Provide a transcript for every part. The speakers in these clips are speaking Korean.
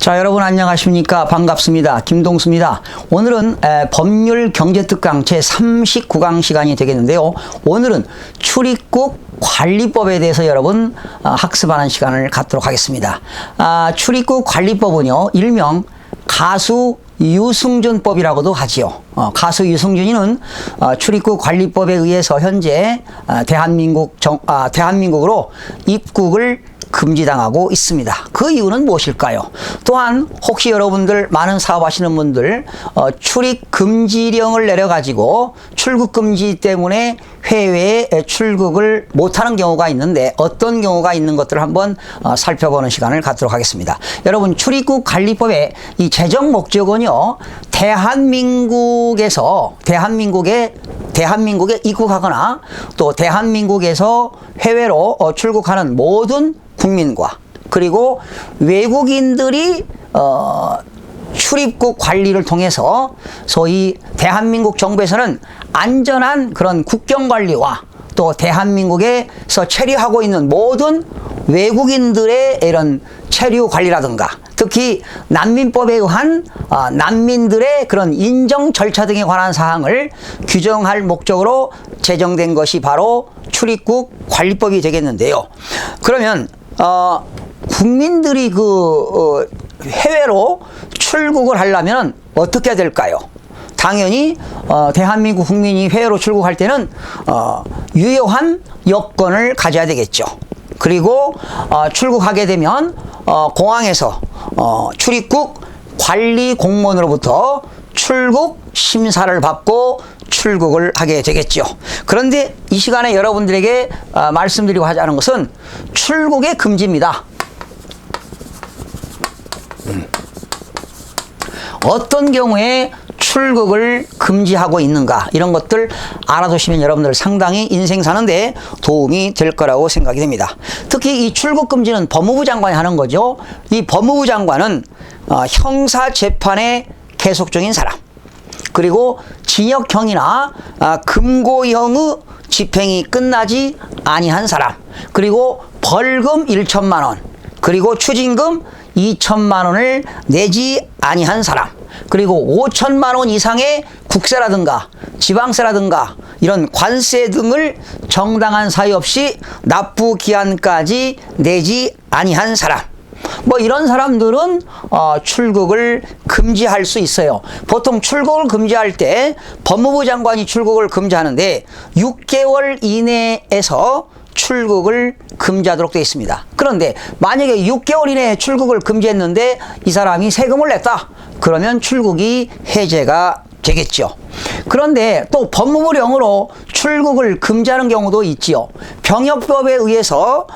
자, 여러분 안녕하십니까? 반갑습니다. 김동수입니다. 오늘은 법률 경제특강 제39강 시간이 되겠는데요. 오늘은 출입국 관리법에 대해서 여러분 학습하는 시간을 갖도록 하겠습니다. 출입국 관리법은요, 일명 가수 유승준법이라고도 하지요. 가수 유승준이는 출입국 관리법에 의해서 현재 대한민국으로 입국을 금지당하고 있습니다. 그 이유는 무엇일까요? 또한 혹시 여러분들 많은 사업하시는 분들 출입 금지령을 내려가지고 출국 금지 때문에 해외에 출국을 못하는 경우가 있는데 어떤 경우가 있는 것들을 한번 살펴보는 시간을 갖도록 하겠습니다. 여러분, 출입국 관리법의 이 제정 목적은요, 대한민국에 입국하거나 또 대한민국에서 해외로 출국하는 모든 국민과 그리고 외국인들이 출입국 관리를 통해서 소위 대한민국 정부에서는 안전한 그런 국경 관리와 또 대한민국에서 체류하고 있는 모든 외국인들의 이런 체류 관리라든가 특히 난민법에 의한 난민들의 그런 인정 절차 등에 관한 사항을 규정할 목적으로 제정된 것이 바로 출입국 관리법이 되겠는데요. 그러면 국민들이 해외로 출국을 하려면 어떻게 해야 될까요? 당연히 대한민국 국민이 해외로 출국할 때는 유효한 여권을 가져야 되겠죠. 그리고 출국하게 되면 공항에서 출입국 관리 공무원으로부터 출국 심사를 받고 출국을 하게 되겠죠. 그런데 이 시간에 여러분들에게 말씀드리고 하자는 것은 출국의 금지입니다. 어떤 경우에 출국을 금지하고 있는가, 이런 것들 알아두시면 여러분들 상당히 인생 사는데 도움이 될 거라고 생각이 됩니다. 특히 이 출국 금지는 법무부 장관이 하는 거죠. 이 법무부 장관은 형사재판에 계속 중인 사람, 그리고 징역형이나 금고형의 집행이 끝나지 아니한 사람, 그리고 벌금 1천만 원, 그리고 추징금 2천만 원을 내지 아니한 사람, 그리고 5천만 원 이상의 국세라든가 지방세라든가 이런 관세 등을 정당한 사유 없이 납부 기한까지 내지 아니한 사람, 뭐 이런 사람들은 출국을 금지할 수 있어요. 보통 출국을 금지할 때 법무부 장관이 출국을 금지하는데 6개월 이내에서 출국을 금지하도록 되어 있습니다. 그런데 만약에 6개월 이내에 출국을 금지했는데 이 사람이 세금을 냈다, 그러면 출국이 해제가 되겠죠. 그런데 또 법무부령으로 출국을 금지하는 경우도 있지요. 병역법에 의해서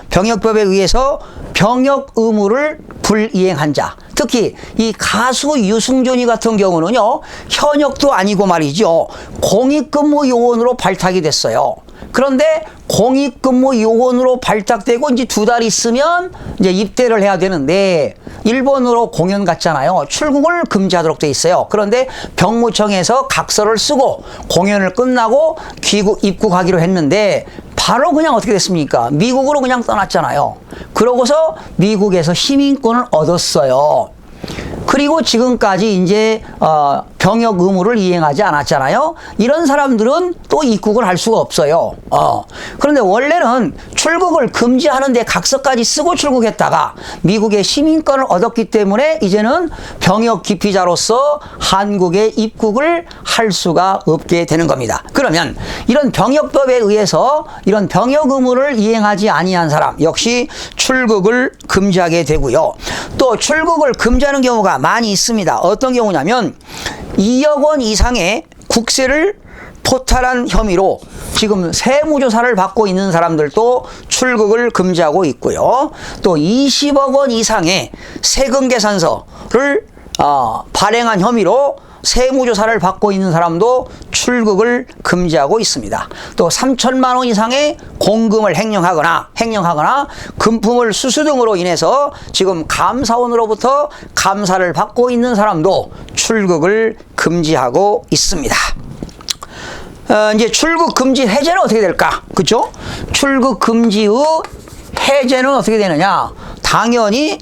병역 의무를 불이행한 자, 특히 이 가수 유승준이 같은 경우는요, 현역도 아니고 말이죠, 공익근무 요원으로 발탁이 됐어요. 그런데 공익근무 요원으로 발탁되고 이제 2달 있으면 이제 입대를 해야 되는데 일본으로 공연 갔잖아요. 출국을 금지하도록 돼 있어요. 그런데 병무청에서 각서를 쓰고 공연을 끝나고 입국하기로 했는데 바로 그냥 어떻게 됐습니까? 미국으로 그냥 떠났잖아요. 그러고서 미국에서 시민권을 얻었어요. 그리고 지금까지 이제 병역 의무를 이행하지 않았잖아요. 이런 사람들은 또 입국을 할 수가 없어요. 그런데 원래는 출국을 금지하는데 각서까지 쓰고 출국했다가 미국의 시민권을 얻었기 때문에 이제는 병역 기피자로서 한국에 입국을 할 수가 없게 되는 겁니다. 그러면 이런 병역법에 의해서 이런 병역 의무를 이행하지 아니한 사람 역시 출국을 금지하게 되고요. 또 출국을 금지하는 경우가 많이 있습니다. 어떤 경우냐면 2억 원 이상의 국세를 포탈한 혐의로 지금 세무조사를 받고 있는 사람들도 출국을 금지하고 있고요. 또 20억 원 이상의 세금 계산서를 발행한 혐의로 세무조사를 받고 있는 사람도 출국을 금지하고 있습니다. 또 3천만 원 이상의 공금을 횡령하거나 금품을 수수 등으로 인해서 지금 감사원으로부터 감사를 받고 있는 사람도 출국을 금지하고 있습니다. 이제 출국 금지 해제는 어떻게 될까? 그죠? 출국 금지의 해제는 어떻게 되느냐? 당연히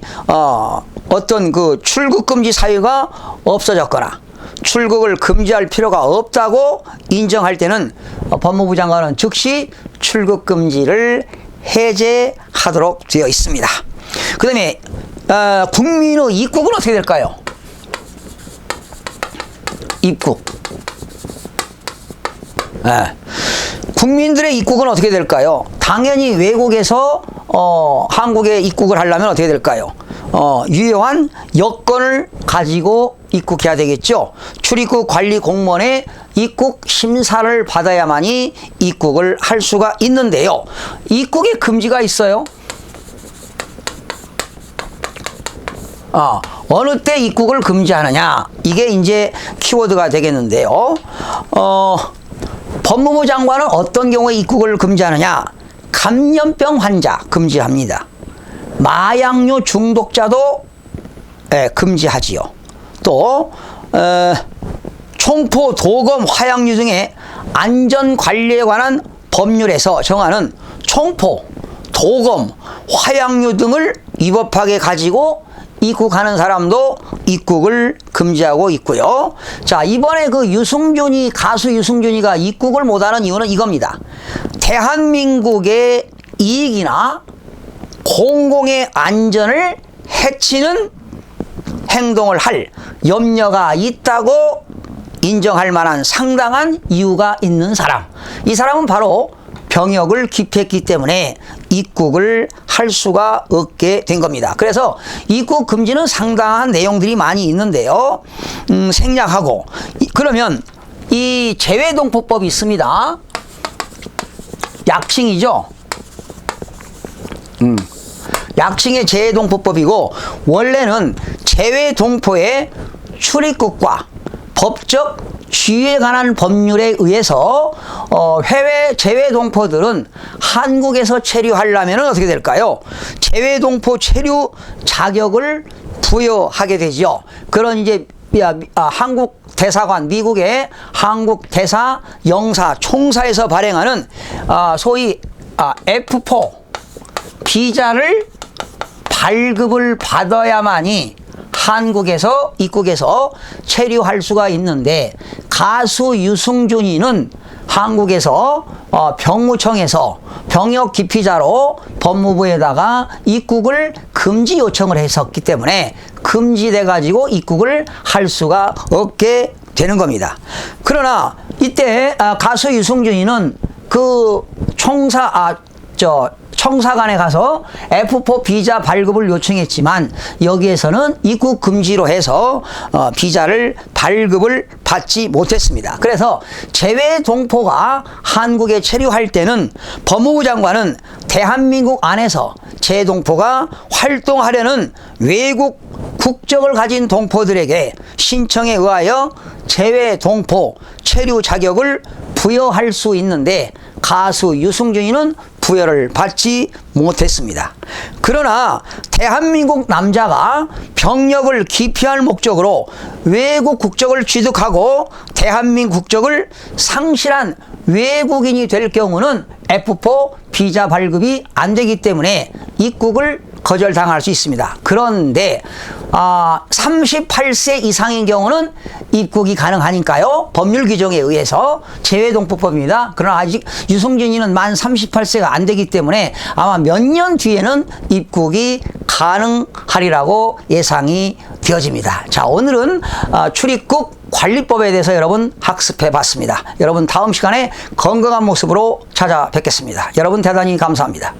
어떤 그 출국 금지 사유가 없어졌거나 출국을 금지할 필요가 없다고 인정할 때는 법무부 장관은 즉시 출국 금지를 해제하도록 되어 있습니다. 그 다음에 국민의 입국은 어떻게 될까요? 입국. 국민들의 입국은 어떻게 될까요? 당연히 외국에서 한국에 입국을 하려면 어떻게 될까요? 유효한 여건을 가지고 입국해야 되겠죠. 출입국 관리 공무원의 입국 심사를 받아야만이 입국을 할 수가 있는데요. 입국에 금지가 있어요. 어느 때 입국을 금지하느냐, 이게 이제 키워드가 되겠는데요. 법무부 장관은 어떤 경우에 입국을 금지하느냐? 감염병 환자 금지합니다. 마약류 중독자도 금지하지요. 또 총포, 도검, 화약류 등의 안전관리에 관한 법률에서 정하는 총포, 도검, 화약류 등을 위법하게 가지고 입국하는 사람도 입국을 금지하고 있고요. 자, 이번에 그 유승준이, 가수 유승준이가 입국을 못하는 이유는 이겁니다. 대한민국의 이익이나 공공의 안전을 해치는 행동을 할 염려가 있다고 인정할 만한 상당한 이유가 있는 사람. 이 사람은 바로 병역을 기피했기 때문에 입국을 할 수가 없게 된 겁니다. 그래서 입국 금지는 상당한 내용들이 많이 있는데요. 생략하고, 그러면 이 재외동포법이 있습니다. 약칭이죠. 약칭의 재외동포법이고, 원래는 재외동포의 출입국과 법적 지위에 관한 법률에 의해서 해외 재외동포들은 한국에서 체류하려면 어떻게 될까요? 재외동포 체류 자격을 부여하게 되죠. 그런 이제 한국 대사관, 미국의 한국 대사 영사 총사에서 발행하는 소위 F4 비자를 발급을 받아야만이 한국에서 입국해서 체류할 수가 있는데, 가수 유승준이는 한국에서 병무청에서 병역 기피자로 법무부에다가 입국을 금지 요청을 했었기 때문에 금지돼 가지고 입국을 할 수가 없게 되는 겁니다. 그러나 이때 가수 유승준이는 그 청사관에 가서 F4 비자 발급을 요청했지만 여기에서는 입국 금지로 해서 비자를 발급을 받지 못했습니다. 그래서 재외동포가 한국에 체류할 때는 법무부 장관은 대한민국 안에서 재외동포가 활동하려는 외국 국적을 가진 동포들에게 신청에 의하여 재외동포 체류 자격을 부여할 수 있는데, 가수 유승준이는 부여를 받지 못했습니다. 그러나 대한민국 남자가 병역을 기피할 목적으로 외국 국적을 취득하고 대한민국 국적을 상실한 외국인이 될 경우는 F4 비자 발급이 안 되기 때문에 입국을 거절당할 수 있습니다. 그런데 38세 이상인 경우는 입국이 가능하니까요. 법률 규정에 의해서 재외동포법입니다. 그러나 아직 유승준이는 만 38세가 안 되기 때문에 아마 몇 년 뒤에는 입국이 가능하리라고 예상이 되어집니다. 자, 오늘은 출입국 관리법에 대해서 여러분 학습해 봤습니다. 여러분 다음 시간에 건강한 모습으로 찾아뵙겠습니다. 여러분 대단히 감사합니다.